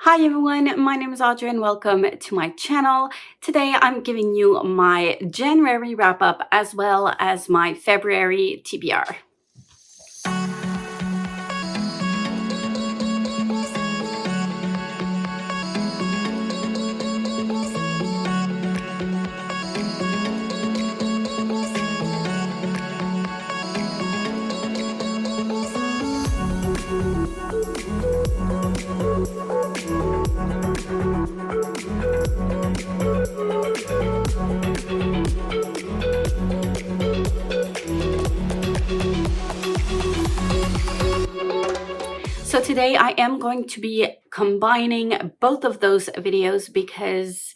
Hi everyone, my name is Audrey and welcome to my channel. Today I'm giving you my January wrap-up as well as my February TBR. So today I am going to be combining both of those videos because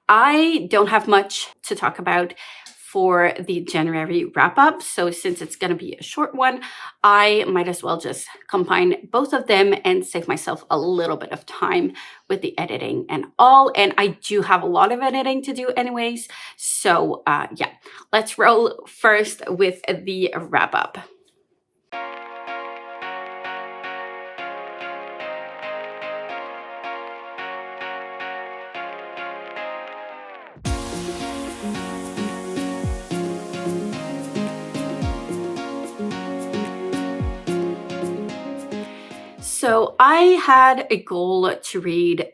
I don't have much to talk about for the January wrap-up. So since it's going to be a short one, I might as well just combine both of them and save myself a little bit of time with the editing and all. And I do have a lot of editing to do anyways. So yeah, let's roll first with the wrap-up. So I had a goal to read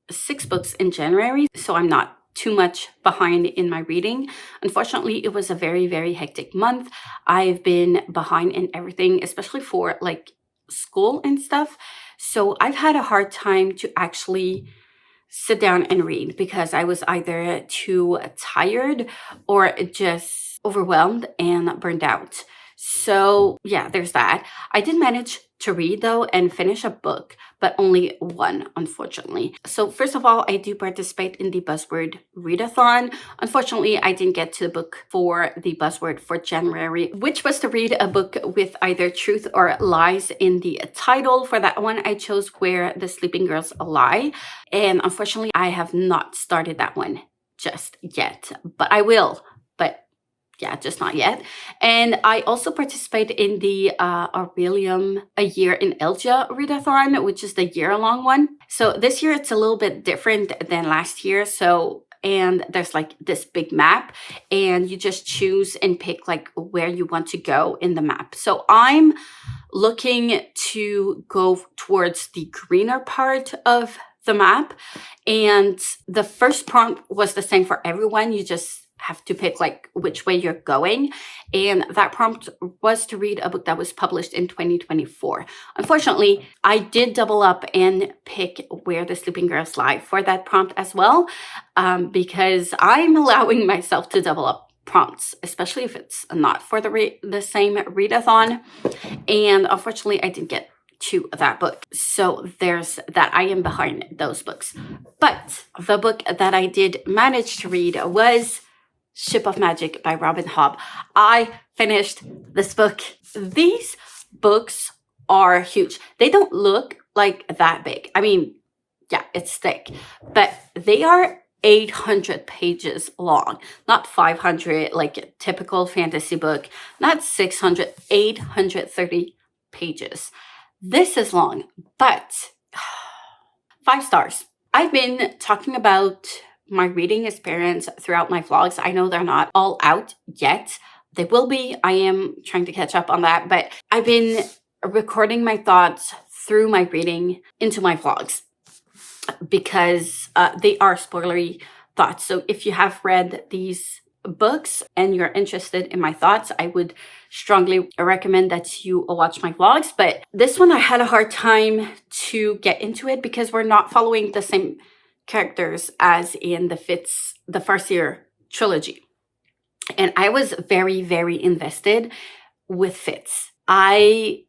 6 books in January, so I'm not too much behind in my reading. Unfortunately, it was a very hectic month. I've been behind in everything, especially for like school and stuff. So I've had a hard time to actually sit down and read because I was either too tired or just overwhelmed and burned out. So yeah, there's that. I did manage to read though and finish a book, but only one, unfortunately. So first of all, I do participate in the Buzzword Readathon. Unfortunately, I didn't get to the book for the Buzzword for January, which was to read a book with either truth or lies in the title. For that one, I chose Where the Sleeping Girls Lie. And unfortunately, I have not started that one just yet, but I will. But yeah, just not yet. And I also participate in the Aurelium A Year in Elja Readathon, which is the year-long one. So this year it's a little bit different than last year. And there's like this big map and you just choose and pick like where you want to go in the map. So I'm looking to go towards the greener part of the map. And the first prompt was the same for everyone. You just have to pick like which way you're going, and that prompt was to read a book that was published in 2024. Unfortunately, I did double up and pick Where the Sleeping Girls Lie for that prompt as well, because I'm allowing myself to double up prompts, especially if it's not for the same readathon. And unfortunately, I didn't get to that book. So there's that. I am behind those books. But the book that I did manage to read was Ship of Magic by Robin Hobb. I finished this book. These books are huge. They don't look like that big. I mean, yeah, it's thick, but they are 800 pages long, not 500 like a typical fantasy book, not 600, 830 pages. This is long, but 5 stars. I've been talking about my reading experience throughout my vlogs. I know they're not all out yet. They will be. I am trying to catch up on that, but I've been recording my thoughts through my reading into my vlogs because they are spoilery thoughts. So if you have read these books and you're interested in my thoughts, I would strongly recommend that you watch my vlogs. But this one, I had a hard time to get into it because we're not following the same characters as in the Farseer trilogy. And I was very invested with Fitz. I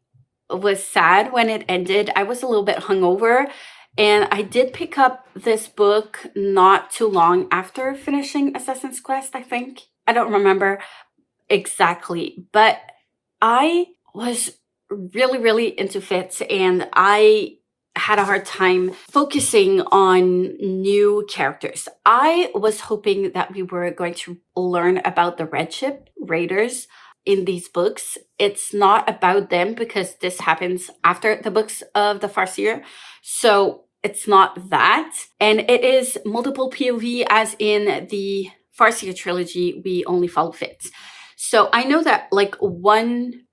was sad when it ended. I was a little bit hungover, and I did pick up this book not too long after finishing Assassin's Quest, I think. I don't remember exactly, but I was really into Fitz, and I had a hard time focusing on new characters. I was hoping that we were going to learn about the Red Ship Raiders in these books. It's not about them because this happens after the books of the Farseer. So it's not that. And it is multiple POV, as in the Farseer trilogy, we only follow Fitz. So I know that like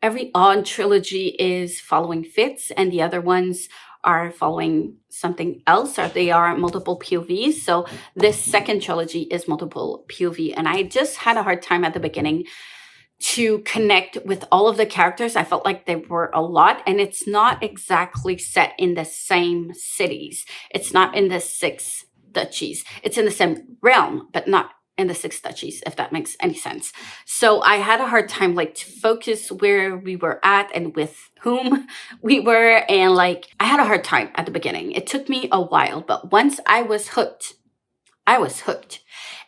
every odd trilogy is following Fitz and the other ones are following something else, or they are multiple POVs. So this second trilogy is multiple POV. And I just had a hard time at the beginning to connect with all of the characters. I felt like there were a lot, and it's not exactly set in the same cities. It's not in the six duchies. It's in the same realm, but not in the six duchies, if that makes any sense. So I had a hard time like to focus where we were at and with whom we were. And like, I had a hard time at the beginning. It took me a while, but once I was hooked, I was hooked.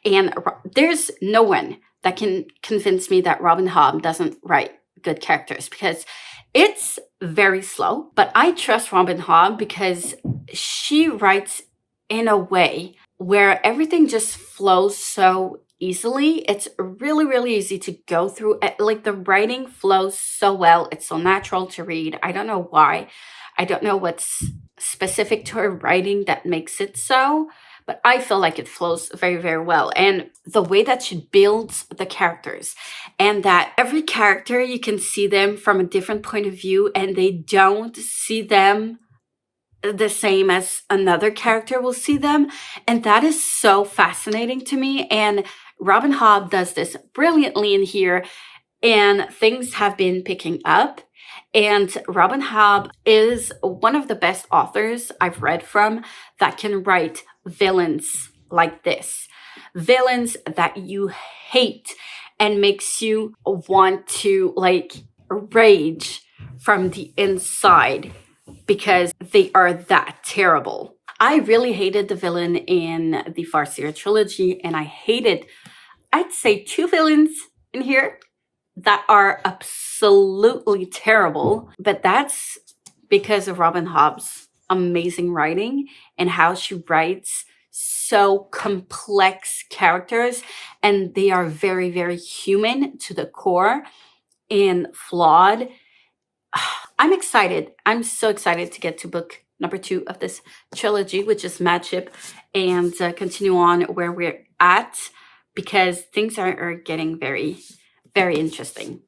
And there's no one that can convince me that Robin Hobb doesn't write good characters, because it's very slow. But I trust Robin Hobb because she writes in a way where everything just flows so easily. It's really, really easy to go through. Like, the writing flows so well. It's so natural to read. I don't know why. I don't know what's specific to her writing that makes it so, but I feel like it flows very, very well. And the way that she builds the characters, and that every character, you can see them from a different point of view, and they don't see them the same as another character will see them. And that is so fascinating to me. And Robin Hobb does this brilliantly in here, and things have been picking up. And Robin Hobb is one of the best authors I've read from that can write villains like this. Villains that you hate and makes you want to like rage from the inside because they are that terrible. I really hated the villain in the Farseer trilogy, and I hated, I'd say, two villains in here that are absolutely terrible. But that's because of Robin Hobb's amazing writing and how she writes so complex characters, and they are very, very human to the core and flawed. I'm excited. I'm so excited to get to book number 2 of this trilogy, which is Madship, and continue on where we're at, because things are getting very, very interesting.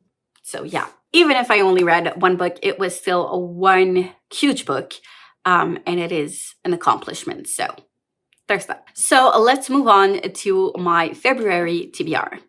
So yeah, even if I only read one book, it was still one huge book, and it is an accomplishment. So there's that. So let's move on to my February TBR.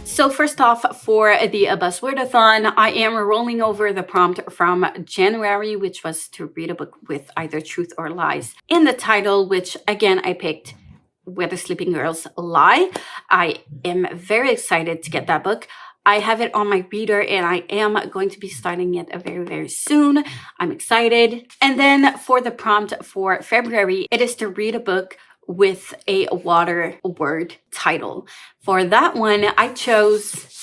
So first off, for the Readathon, I am rolling over the prompt from January, which was to read a book with either truth or lies in the title, which again, I picked Where the Sleeping Girls Lie. I am very excited to get that book. I have it on my reader and I am going to be starting it very, very soon. I'm excited. And then for the prompt for February, it is to read a book with a water word title. For that one, I chose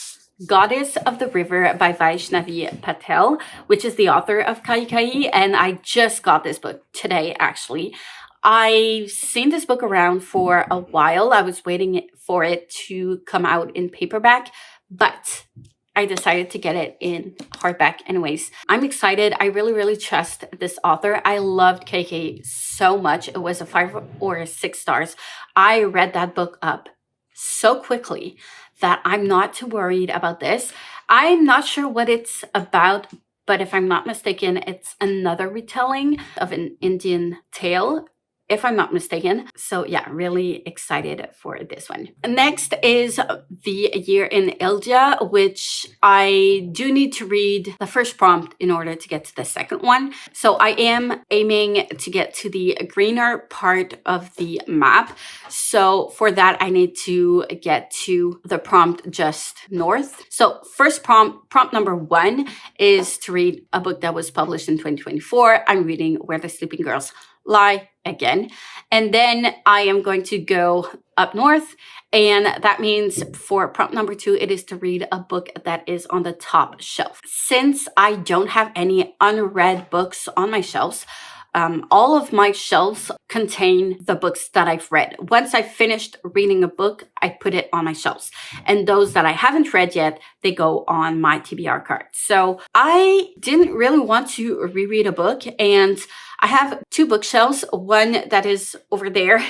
Goddess of the River by Vaishnavi Patel, which is the author of Kai Kai, and I just got this book today, actually. I've seen this book around for a while. I was waiting for it to come out in paperback, but I decided to get it in hardback anyways. I'm excited. I really, really trust this author. I loved KK so much. It was a 5 or 6 stars. I read that book up so quickly that I'm not too worried about this. I'm not sure what it's about, but if I'm not mistaken, it's another retelling of an Indian tale, if I'm not mistaken. So yeah, really excited for this one. Next is The Year in India, which I do need to read the first prompt in order to get to the second one. So I am aiming to get to the greener part of the map. So for that, I need to get to the prompt just north. So first prompt number 1 is to read a book that was published in 2024. I'm reading Where the Sleeping Girls Lie again. And then I am going to go up north. And that means for prompt number 2, it is to read a book that is on the top shelf. Since I don't have any unread books on my shelves, all of my shelves contain the books that I've read. Once I've finished reading a book, I put it on my shelves. And those that I haven't read yet, they go on my TBR card. So I didn't really want to reread a book, and I have 2 bookshelves, one that is over there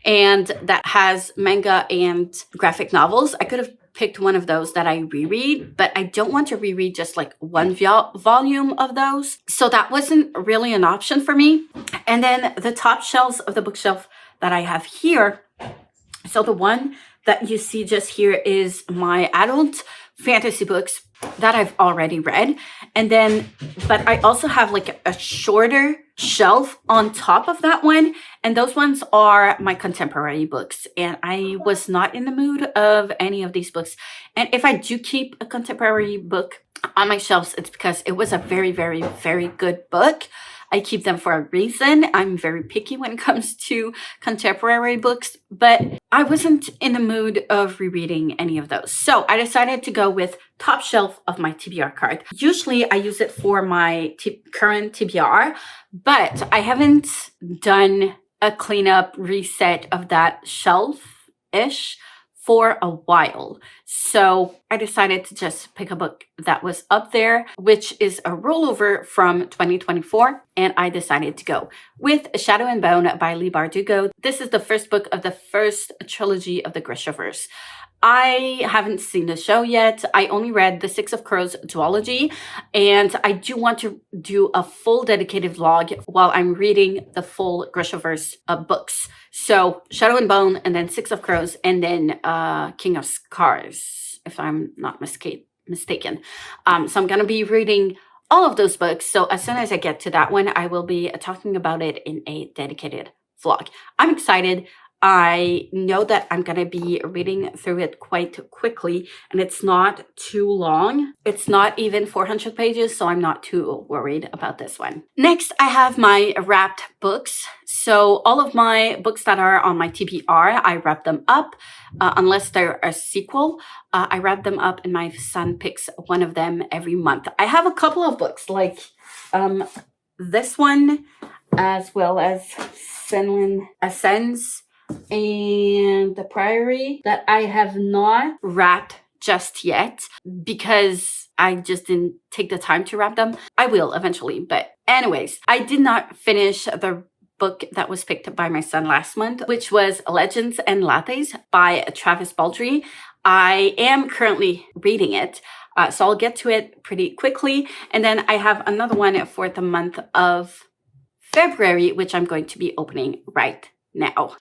and that has manga and graphic novels. I could have picked one of those that I reread, but I don't want to reread just like one volume of those. So that wasn't really an option for me. And then the top shelves of the bookshelf that I have here. So the one that you see just here is my adult fantasy books that I've already read. And then, but I also have like a shorter shelf on top of that one. And those ones are my contemporary books. And I was not in the mood of any of these books. And if I do keep a contemporary book on my shelves, it's because it was a very, very, very good book. I keep them for a reason. I'm very picky when it comes to contemporary books, but I wasn't in the mood of rereading any of those. So I decided to go with top shelf of my TBR card. Usually I use it for my current TBR, but I haven't done a cleanup reset of that shelf-ish for a while. So I decided to just pick a book that was up there, which is a rollover from 2024. And I decided to go with Shadow and Bone by Leigh Bardugo. This is the first book of the first trilogy of the Grishaverse. I haven't seen the show yet. I only read the Six of Crows duology, and I do want to do a full dedicated vlog while I'm reading the full Grishaverse books. So Shadow and Bone, and then Six of Crows, and then King of Scars, if I'm not mistaken. So I'm going to be reading all of those books. So as soon as I get to that one, I will be talking about it in a dedicated vlog. I'm excited. I know that I'm going to be reading through it quite quickly, and it's not too long. It's not even 400 pages, so I'm not too worried about this one. Next, I have my wrapped books. So all of my books that are on my TBR, I wrap them up, unless they're a sequel. I wrap them up, and my son picks one of them every month. I have a couple of books, like this one, as well as Senlin Ascends and The Priory, that I have not wrapped just yet because I just didn't take the time to wrap them. I will eventually, but anyways, I did not finish the book that was picked by my son last month, which was Legends and Lattes by Travis Baldree. I am currently reading it, so I'll get to it pretty quickly. And then I have another one for the month of February, which I'm going to be opening right now.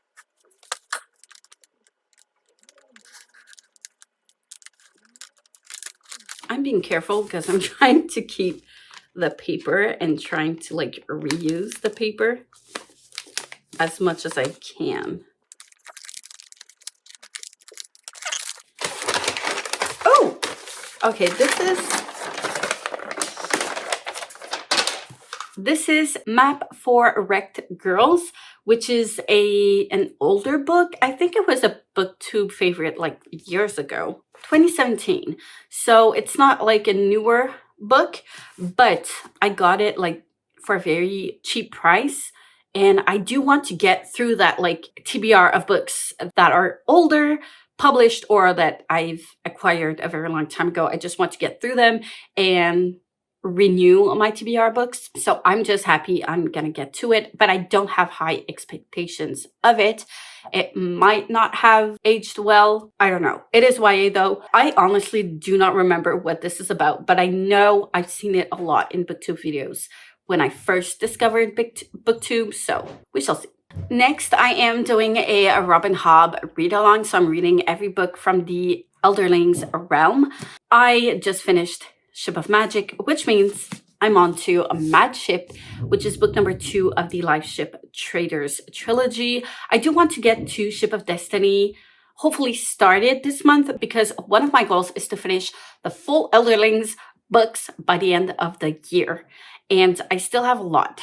I'm being careful because I'm trying to keep the paper and trying to like reuse the paper as much as I can. Oh, Okay, this is Map for Wrecked Girls, which is an older book. I think it was a BookTube favorite like years ago, 2017. So it's not like a newer book, but I got it like for a very cheap price. And I do want to get through that like TBR of books that are older, published, or that I've acquired a very long time ago. I just want to get through them and renew my TBR books. So I'm just happy I'm gonna get to it, but I don't have high expectations of it. It might not have aged well. I don't know. It is YA though. I honestly do not remember what this is about, but I know I've seen it a lot in BookTube videos when I first discovered BookTube, so we shall see. Next, I am doing a Robin Hobb read-along, so I'm reading every book from the Elderlings realm. I just finished Ship of Magic, which means I'm on to a Mad Ship, which is book number 2 of the Life Ship Traders trilogy. I do want to get to Ship of Destiny, hopefully started this month, because one of my goals is to finish the full Elderlings books by the end of the year. And I still have a lot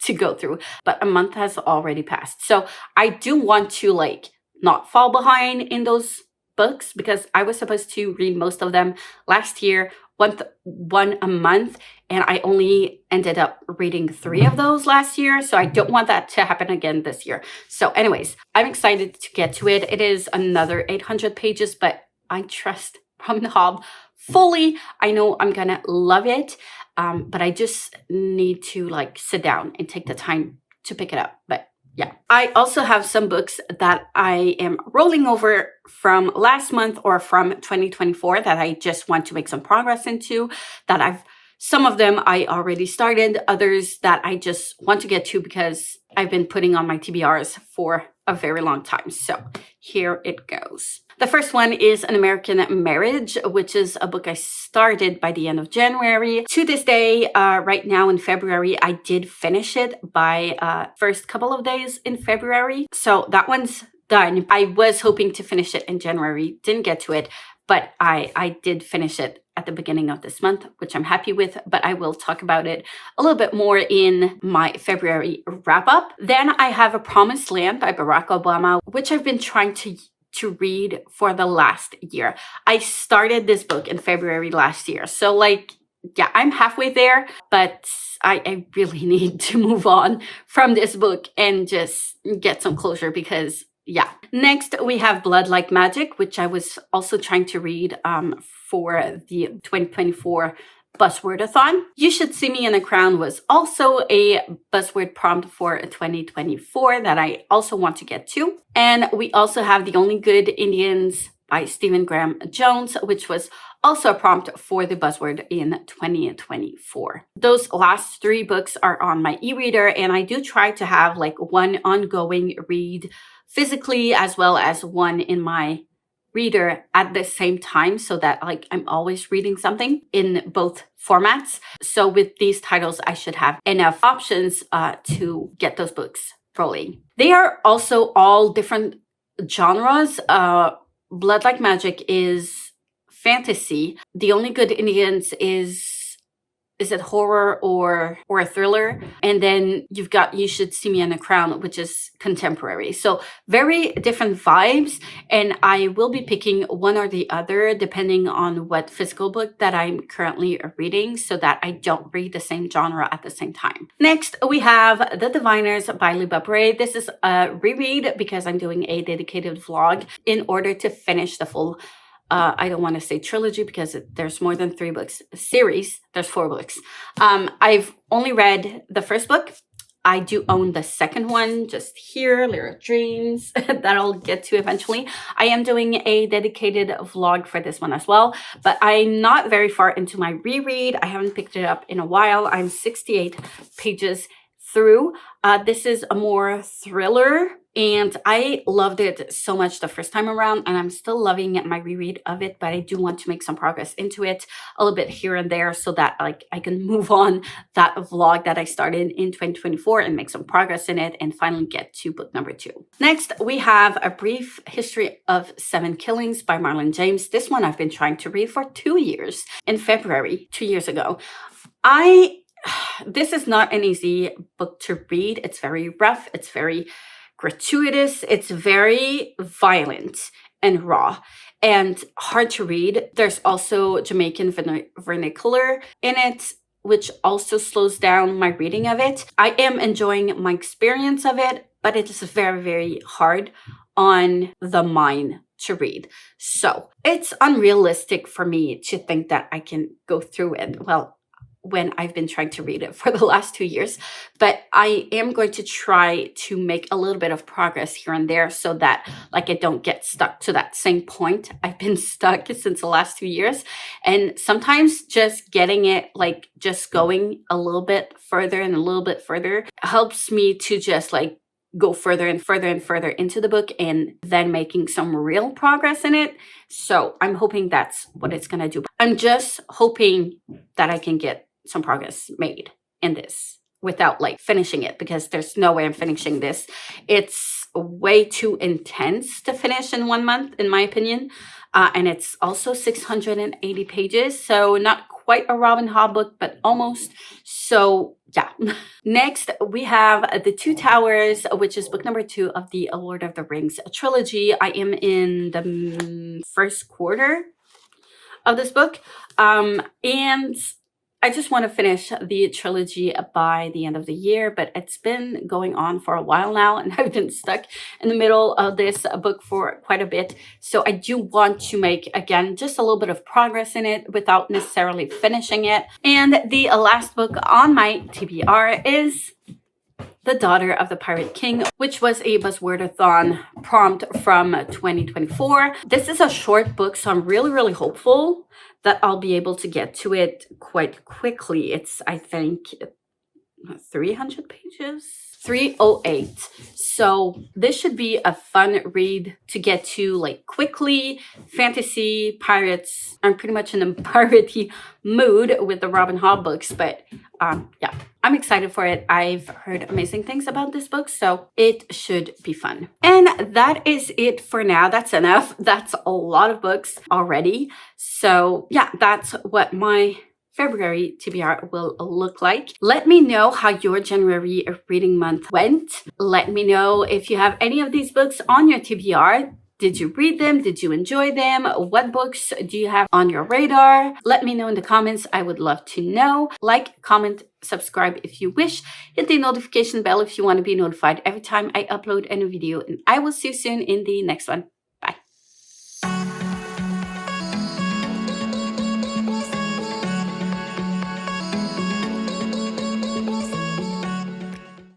to go through, but a month has already passed. So I do want to like not fall behind in those books, because I was supposed to read most of them last year, one a month, and I only ended up reading 3 of those last year. So I don't want that to happen again this year. So anyways, I'm excited to get to it. It is another 800 pages, but I trust Robin Hobb fully. I know I'm gonna love it, but I just need to like sit down and take the time to pick it up. But yeah, I also have some books that I am rolling over from last month or from 2024 that I just want to make some progress into, some of them I already started, others that I just want to get to because I've been putting on my TBRs for a very long time. So here it goes. The first one is An American Marriage, which is a book I started by the end of January. To this day, right now in February, I did finish it by first couple of days in February. So that one's done. I was hoping to finish it in January, didn't get to it, but I did finish it at the beginning of this month, which I'm happy with, but I will talk about it a little bit more in my February wrap-up. Then I have A Promised Land by Barack Obama, which I've been trying to read for the last year. I started this book in February last year. So like, yeah, I'm halfway there, but I really need to move on from this book and just get some closure because yeah. Next, we have Blood Like Magic, which I was also trying to read for the 2024 Buzzwordathon. You Should See Me in a Crown was also a buzzword prompt for 2024 that I also want to get to. And we also have The Only Good Indians by Stephen Graham Jones, which was also a prompt for the buzzword in 2024. Those last 3 books are on my e-reader, and I do try to have like one ongoing read physically as well as one in my reader at the same time, so that like I'm always reading something in both formats. So with these titles, I should have enough options to get those books rolling. They are also all different genres. Blood Like Magic is fantasy. The Only Good Indians is it horror or a thriller? And then you've got You Should See Me in a Crown, which is contemporary. So very different vibes. And I will be picking one or the other depending on what physical book that I'm currently reading, so that I don't read the same genre at the same time. Next, we have The Diviners by Liba Bray. This is a reread because I'm doing a dedicated vlog in order to finish the full I don't want to say trilogy because there's more than 3 books. Series, there's 4 books. I've only read the first book. I do own the second one just here, Lyric Dreams, that I'll get to eventually. I am doing a dedicated vlog for this one as well, but I'm not very far into my reread. I haven't picked it up in a while. I'm 68 pages through. This is a more thriller And I loved it so much the first time around, and I'm still loving my reread of it, but I do want to make some progress into it a little bit here and there so that like I can move on that vlog that I started in 2024 and make some progress in it and finally get to book number 2. Next, we have A Brief History of 7 Killings by Marlon James. This one I've been trying to read for 2 years. In February, 2 years ago. This is not an easy book to read. It's very rough. It's very gratuitous. It's very violent and raw and hard to read. There's also Jamaican vernacular in it, which also slows down my reading of it. I am enjoying my experience of it, but it is very, very hard on the mind to read. So it's unrealistic for me to think that I can go through it. Well, when I've been trying to read it for the last 2 years, but I am going to try to make a little bit of progress here and there so that like I don't get stuck to that same point. I've been stuck since the last 2 years, and sometimes just getting it like just going a little bit further and a little bit further helps me to just like go further and further and further into the book and then making some real progress in it. So I'm hoping that's what it's gonna do. I'm just hoping that I can get some progress made in this without like finishing it, because there's no way I'm finishing this. It's way too intense to finish in 1 month, in my opinion. And it's also 680 pages. So not quite a Robin Hobb book, but almost. So yeah. Next, we have The Two Towers, which is book number 2 of the Lord of the Rings trilogy. I am in the first quarter of this book. And I just want to finish the trilogy by the end of the year, but it's been going on for a while now, and I've been stuck in the middle of this book for quite a bit. So I do want to make, again, just a little bit of progress in it without necessarily finishing it. And the last book on my TBR is The Daughter of the Pirate King, which was a Buzzwordathon prompt from 2024. This is a short book, so I'm really, really hopeful that I'll be able to get to it quite quickly. It's, I think, 300 pages? 308. So this should be a fun read to get to like quickly. Fantasy, pirates. I'm pretty much in a piratey mood with the Robin Hobb books, but yeah, I'm excited for it. I've heard amazing things about this book, so it should be fun. And that is it for now. That's enough. That's a lot of books already. So yeah, that's what my February TBR will look like. Let me know how your January reading month went. Let me know if you have any of these books on your TBR. Did you read them? Did you enjoy them? What books do you have on your radar? Let me know in the comments. I would love to know. Like, comment, subscribe if you wish. Hit the notification bell if you want to be notified every time I upload a new video. And I will see you soon in the next one.